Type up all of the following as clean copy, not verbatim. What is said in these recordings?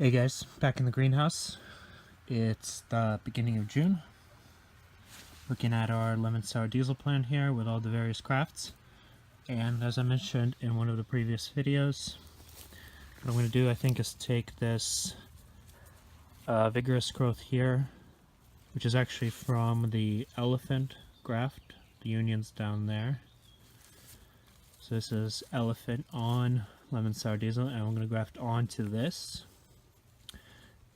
Hey guys, back in the greenhouse. It's the beginning of June. Looking at our lemon sour diesel plant here with all the various crafts. And as I mentioned in one of the previous videos, what I'm going to do I think is take this vigorous growth here, which is actually from the elephant graft, the unions down there. So this is elephant on lemon sour diesel, and I'm going to graft onto this.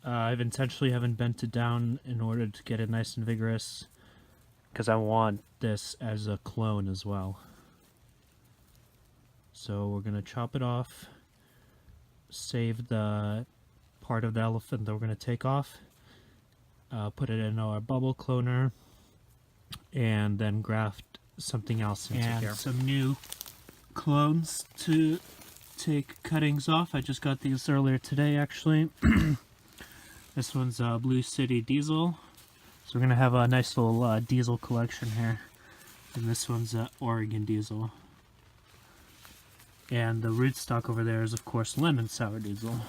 I've intentionally haven't bent it down in order to get it nice and vigorous because I want this as a clone as well. So we're going to chop it off, save the part of the elephant that we're going to take off, put it in our bubble cloner, and then graft something else into here. And some new clones to take cuttings off. I just got these earlier today actually. This one's Blue City Diesel. So we're going to have a nice little diesel collection here. And this one's Oregon Diesel. And the rootstock over there is of course lemon sour diesel.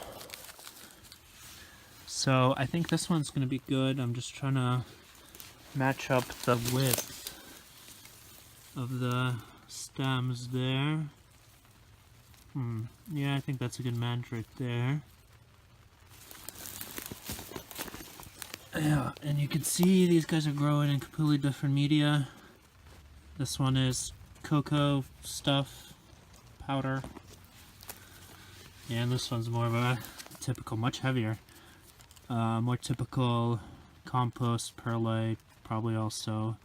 So I think this one's going to be good. I'm just trying to match up the width of the stems there. Yeah, I think that's a good match right there. Yeah, and you can see these guys are growing in completely different media. This one is cocoa stuff, powder. And this one's more of a typical, much heavier. More typical compost, perlite, probably also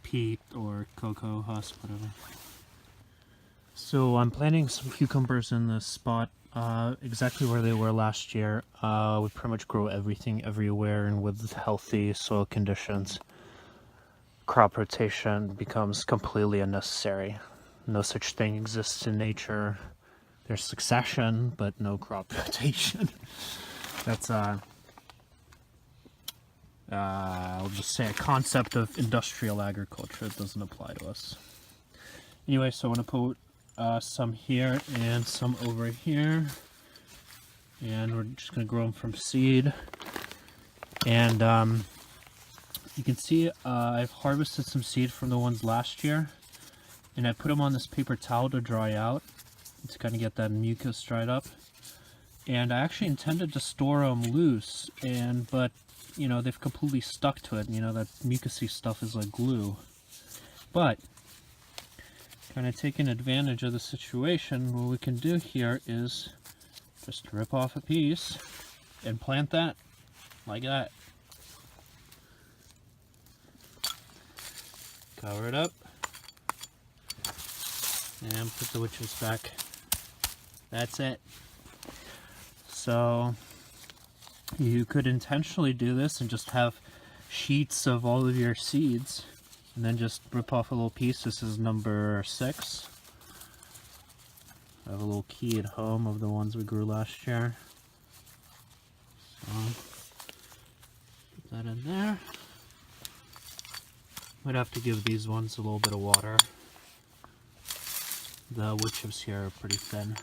peat or cocoa husk, whatever. So I'm planting some cucumbers in this spot. Exactly where they were last year. We pretty much grow everything everywhere, and with healthy soil conditions, crop rotation becomes completely unnecessary. No such thing exists in nature. There's succession, but no crop rotation. That's I'll just say a concept of industrial agriculture. It doesn't apply to us. Anyway, so I want to put some here and some over here, and we're just going to grow them from seed. And you can see I've harvested some seed from the ones last year, and I put them on this paper towel to dry out to kind of get that mucus dried up. And I actually intended to store them loose, but you know, they've completely stuck to it. You know, that mucusy stuff is like glue. But kind of taking advantage of the situation, what we can do here is just rip off a piece and plant that like that. Cover it up and put the witches back. That's it. So you could intentionally do this and just have sheets of all of your seeds, and then just rip off a little piece. This is number 6. I have a little key at home of the ones we grew last year. So, put that in there. Might have to give these ones a little bit of water. The wood chips here are pretty thin.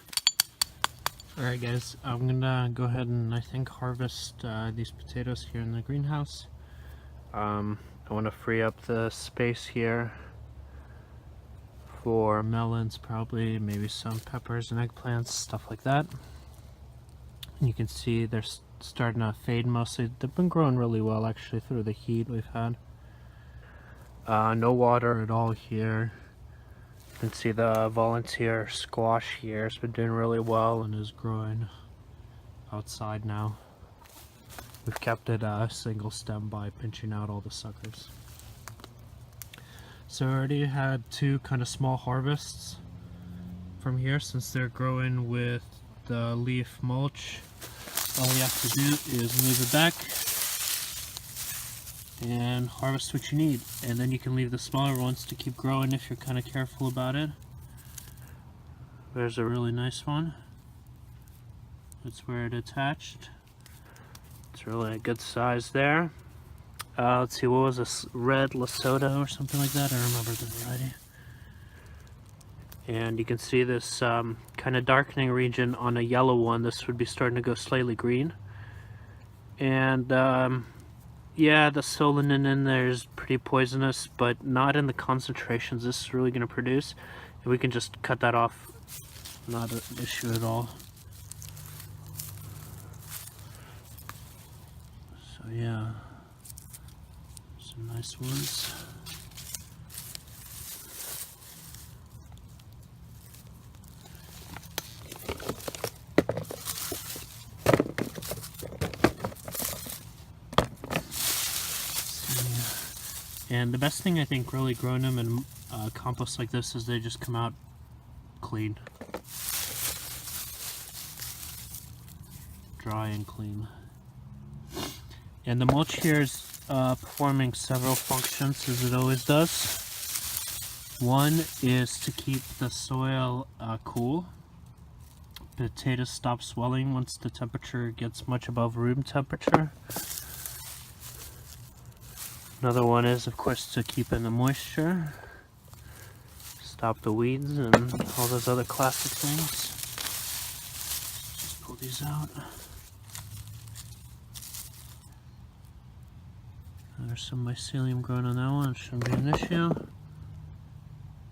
Alright guys, I'm gonna go ahead and I think harvest these potatoes here in the greenhouse. I want to free up the space here for melons, probably, maybe some peppers and eggplants, stuff like that. And you can see they're starting to fade mostly. They've been growing really well actually through the heat we've had. No water at all here. You can see the volunteer squash here has been doing really well and is growing outside now. We've kept it a single stem by pinching out all the suckers. So I already had 2 kind of small harvests from here since they're growing with the leaf mulch. All you have to do is move it back and harvest what you need, and then you can leave the smaller ones to keep growing if you're kind of careful about it. There's a really nice one. That's where it attached. It's really a good size there. Let's see, what was this? Red Lasoda or something like that? I remember the variety. And you can see this kind kind of darkening region on a yellow one, this would be starting to go slightly green. And yeah, the solanine in there is pretty poisonous, but not in the concentrations this is really going to produce. And we can just cut that off, not an issue at all. So yeah, some nice ones. And the best thing I think really growing them in compost like this is they just come out clean. Dry and clean. And the mulch here is performing several functions as it always does. One is to keep the soil cool. Potatoes stop swelling once the temperature gets much above room temperature. Another one is, of course, to keep in the moisture, stop the weeds and all those other classic things. Just pull these out. There's some mycelium growing on that one, it shouldn't be an issue.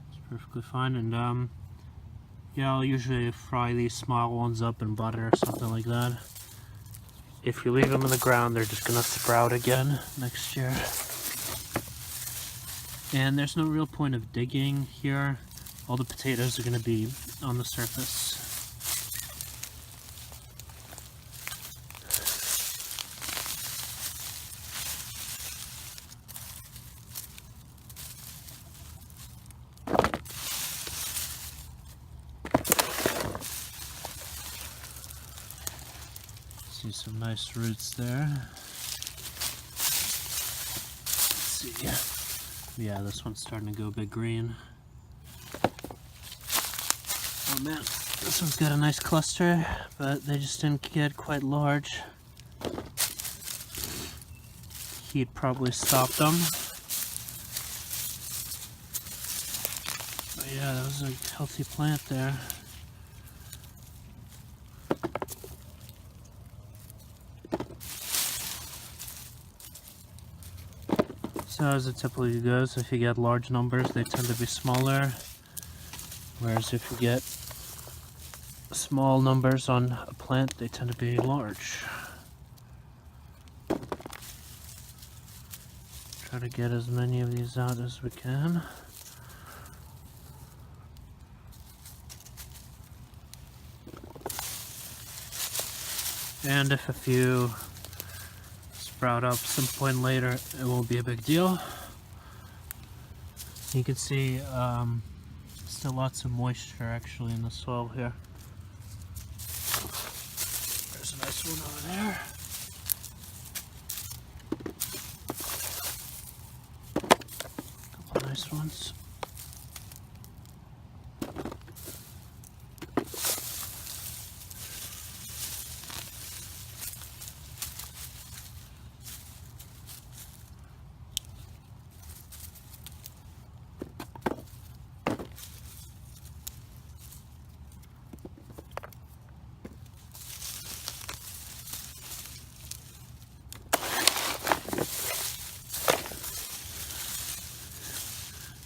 It's perfectly fine, and yeah, I'll usually fry these small ones up in butter or something like that. If you leave them in the ground, they're just gonna sprout again next year. And there's no real point of digging here. All the potatoes are going to be on the surface. See some nice roots there. Let's see. Yeah, this one's starting to go a bit green. Oh man, this one's got a nice cluster, but they just didn't get quite large. Heat probably stopped them. But yeah, that was a healthy plant there. So as it typically goes, if you get large numbers, they tend to be smaller. Whereas if you get small numbers on a plant, they tend to be large. Try to get as many of these out as we can. And if a few sprout up some point later, it won't be a big deal. You can see still lots of moisture actually in the soil here. There's a nice one over there. A couple nice ones.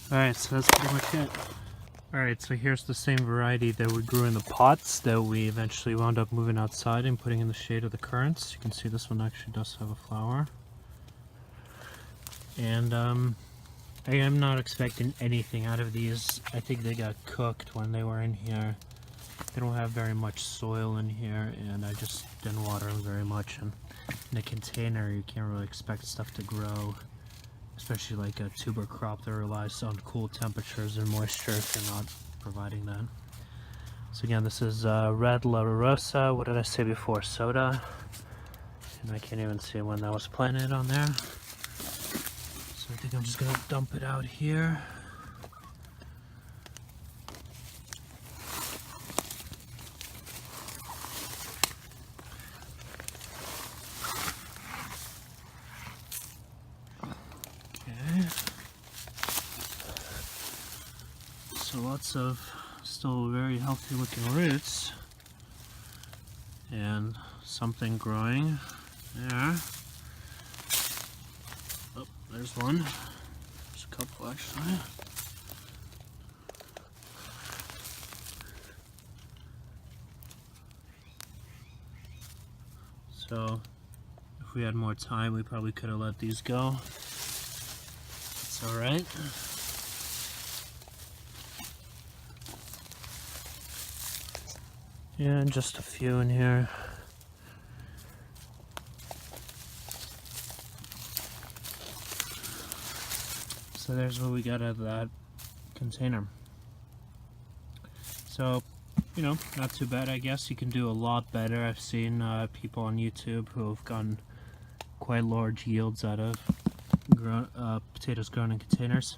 Alright, so that's pretty much it. Alright, so here's the same variety that we grew in the pots that we eventually wound up moving outside and putting in the shade of the currants. You can see this one actually does have a flower. And I am not expecting anything out of these. I think they got cooked when they were in here. They don't have very much soil in here, and I just didn't water them very much. And in a container, you can't really expect stuff to grow, especially like a tuber crop that relies on cool temperatures and moisture if you're not providing that. So again, this is Red Lasoda. What did I say before? Soda. And I can't even see when that was planted on there. So I think I'm just gonna dump it out here. So lots of still very healthy looking roots. And something growing there. Oh, there's one. There's a couple actually. So if we had more time, we probably could have let these go. It's alright. Yeah, and just a few in here. So there's what we got out of that container. So, you know, not too bad, I guess. You can do a lot better. I've seen people on YouTube who have gotten quite large yields out of potatoes grown in containers.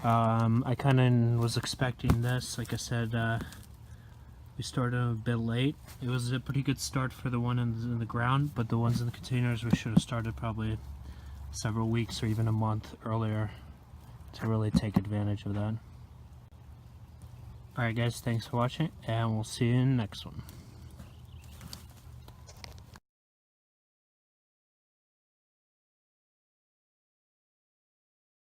I kind of was expecting this. Like I said, we started a bit late. It was a pretty good start for the one in the ground, but the ones in the containers we should have started probably several weeks or even a month earlier to really take advantage of that. Alright guys, thanks for watching, and we'll see you in the next one.